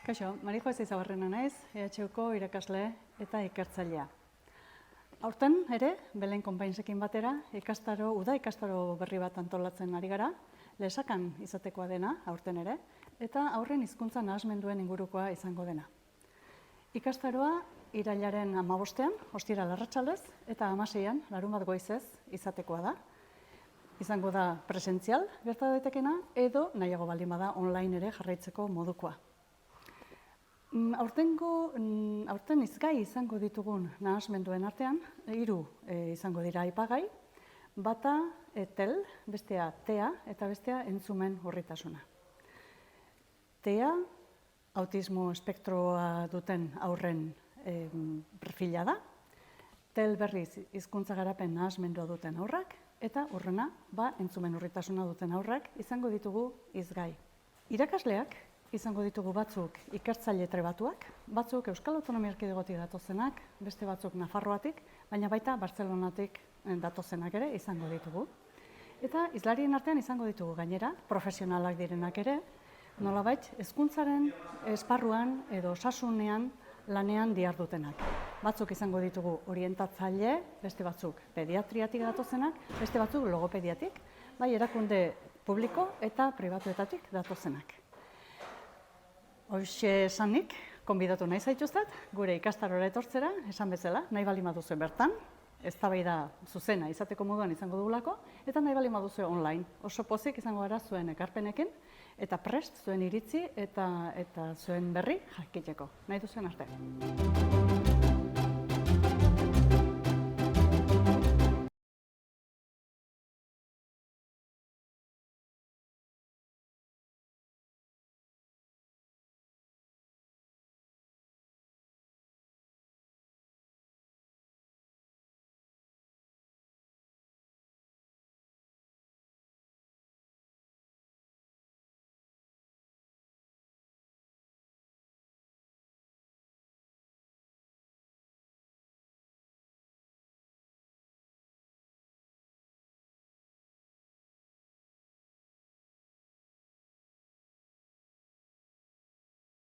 Kaixo, Marijo Ezeizabarrena naiz, EHUko irakasle eta ikertzailea. Aurten ere, Belen Konpainsekin batera, uda ikastaro berri bat antolatzen ari gara, lesakan izatekoa dena, aurten ere, eta aurren hizkuntza nahasmenduen ingurukoa izango dena. Ikastaroa irailaren 15ean, ostiral arratsaldez, eta 16ean, larunbat goizez, izatekoa da. Izango da presentzial gerta daitekena, edo nahiago baldin bada online ere jarraitzeko modukoa. Aurten izgai izango ditugun nahasmenduen artean, 3 izango dira aipagai, bata tel, bestea tea eta bestea entzumen urritasuna. Tea, autismo espektroa duten aurren perfila da, tel berriz hizkuntza garapen nahasmendua duten aurrak, eta urrena, entzumen urritasuna duten aurrak izango ditugu izgai. Irakasleak izango ditugu batzuk ikertzaile trebatuak, batzuk Euskal Autonomia Erkidegotik datozenak, beste batzuk Nafarroatik, baina baita Bartzelonatik datozenak ere izango ditugu. Eta hizlarien artean izango ditugu gainera, profesionalak direnak ere, nolabait hezkuntzaren esparruan edo osasunean lanean dihardutenak. Batzuk izango ditugu orientatzaile, beste batzuk pediatriatik datozenak, beste batzuk logopediatik, bai erakunde publiko eta pribatuetatik datozenak. Hoxe esanik, konbidatu nahi zaituztet, gure ikastarora etortzera, esan bezala, nahi baldin baduzue bertan, eztabaida zuzena izateko moduan izango dugulako, eta nahi baldin baduzue online. Oso pozik izango gara zuen ekarpenekin, eta prest zuen iritzi eta zuen berri jakiteko. Nahi duzuen arte.